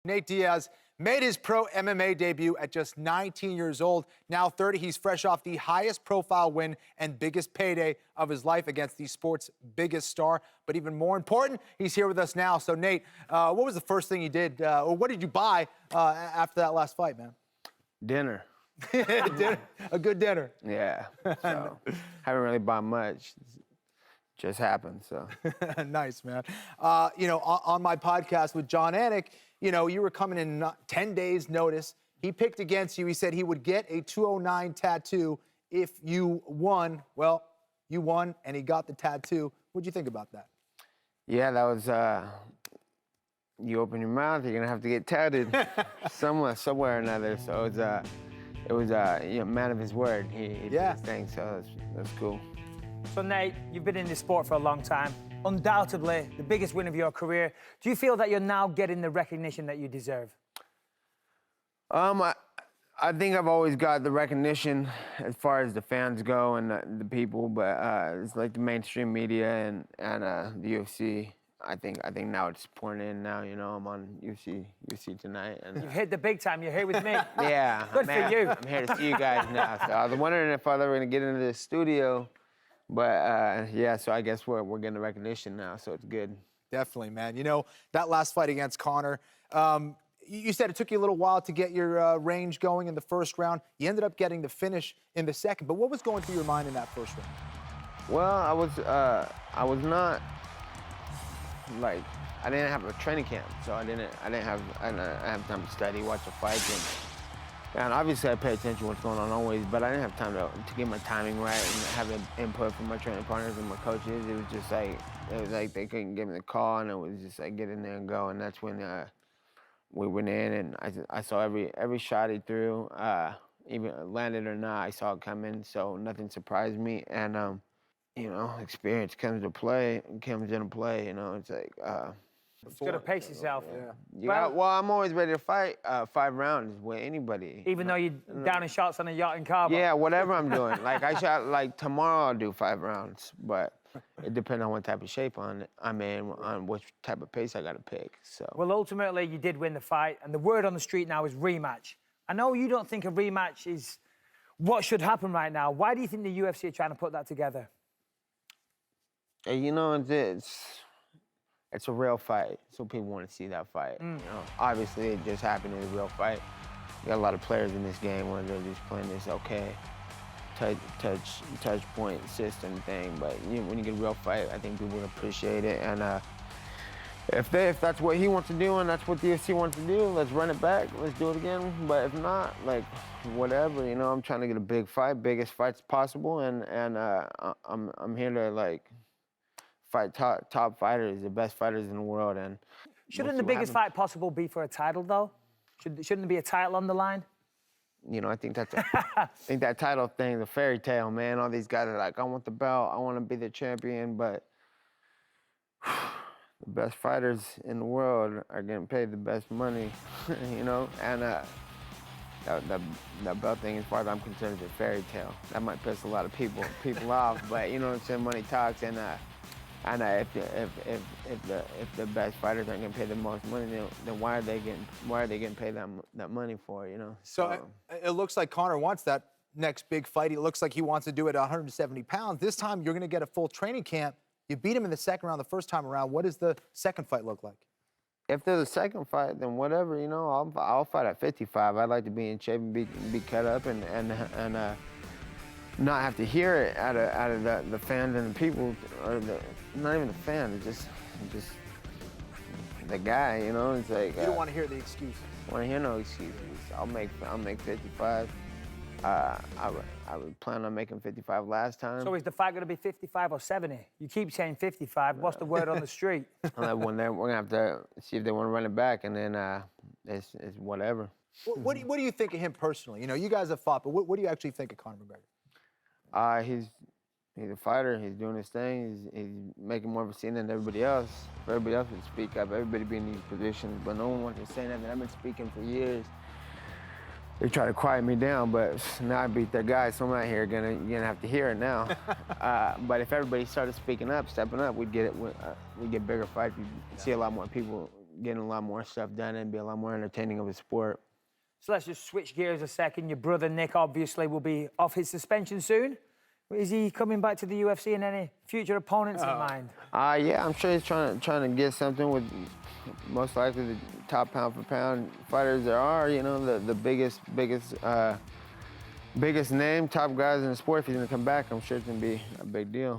Nate Diaz made his pro MMA debut at just 19 years old. Now 30, he's fresh off the highest profile win and biggest payday of his life against the sport's biggest star. But even more important, he's here with us now. So Nate, what was the first thing you did, or what did you buy after that last fight, man? Dinner. Dinner. A good dinner. Yeah. So haven't really bought much. Just happened, so. Nice, man. On my podcast with John Anik, you were coming in 10 days notice. He picked against you. He said he would get a 209 tattoo if you won. Well, you won, and he got the tattoo. What'd you think about that? Yeah, that was, you open your mouth, you're gonna have to get tattooed somewhere or another. So it was man of his word. He did his thing, so that's cool. So Nate, you've been in this sport for a long time. Undoubtedly, the biggest win of your career. Do you feel that you're now getting the recognition that you deserve? I think I've always got the recognition as far as the fans go and the people, but it's like the mainstream media and the UFC. I think now it's pouring in now. I'm on UFC tonight. And you've hit the big time. You're here with me. Yeah, good for you. I'm here to see you guys now. So I was wondering if I was ever gonna get into the studio. But, yeah, so I guess we're getting the recognition now, so it's good. Definitely, man. That last fight against Conor, you said it took you a little while to get your range going in the first round. You ended up getting the finish in the second, but what was going through your mind in that first round? Well, I was not, like, I didn't have a training camp, so I didn't have time to study, watch the fight. And obviously I pay attention to what's going on always, but I didn't have time to get my timing right and have input from my training partners and my coaches. It was like they couldn't give me the call, and it was just like get in there and go. And that's when we went in, and I saw every shot he threw, even landed or not, I saw it coming. So nothing surprised me. And experience comes into play. It's like. You've got to pace yourself. Yeah. Well, I'm always ready to fight 5 rounds with anybody. Even though you're down in shots on a yacht in Cabo. Yeah, whatever I'm doing. Like tomorrow I'll do 5 rounds, but it depends on what type of shape I'm in, on which type of pace I got to pick. So. Well, ultimately you did win the fight, and the word on the street now is rematch. I know you don't think a rematch is what should happen right now. Why do you think the UFC are trying to put that together? It's a real fight, so people want to see that fight. Obviously, it just happened in a real fight. You got a lot of players in this game where they're just playing this touch point system thing. But when you get a real fight, I think people will appreciate it. And if that's what he wants to do and that's what the UFC wants to do, let's run it back. Let's do it again. But if not, like whatever. I'm trying to get a big fight, biggest fights possible, and I'm here to fight top fighters, the best fighters in the world, and shouldn't the biggest fight possible be for a title, though? Shouldn't there be a title on the line? I think that title thing is a fairy tale, man. All these guys are like, I want the belt, I want to be the champion, but the best fighters in the world are getting paid the best money, and that belt thing, as far as I'm concerned, is a fairy tale. That might piss a lot of people off, but money talks, and if the best fighters aren't getting paid the most money, then why are they getting paid that money for? So it looks like Conor wants that next big fight. It looks like he wants to do it at 170 pounds. This time you're going to get a full training camp. You beat him in the second round the first time around. What does the second fight look like? If there's a second fight, then whatever. I'll fight at 55. I'd like to be in shape and be cut up and not have to hear it out of the fans and the people, or not even the fans, it's just the guy, It's like you don't want to hear the excuses. I want to hear no excuses. I'll make 55. I would plan on making 55 last time. So is the fight going to be 55 or 70? You keep saying 55. What's the word on the street? We're gonna have to see if they want to run it back, and then it's whatever. What do you think of him personally? You guys have fought, but what do you actually think of Conor McGregor? He's a fighter. He's doing his thing. He's making more of a scene than everybody else. For everybody else to speak up, everybody be in these positions, but no one wants to say nothing. I've been speaking for years. They try to quiet me down, but now I beat their guy, so I'm out here you're gonna have to hear it now. But if everybody started speaking up, stepping up, we'd get bigger fights. We'd see a lot more people getting a lot more stuff done and be a lot more entertaining of a sport. So let's just switch gears a second. Your brother Nick obviously will be off his suspension soon. Is he coming back to the UFC and any future opponents in mind? Yeah, I'm sure he's trying to get something with most likely the top pound for pound fighters there are. You know, the biggest name, top guys in the sport. If he's gonna come back, I'm sure it's gonna be a big deal.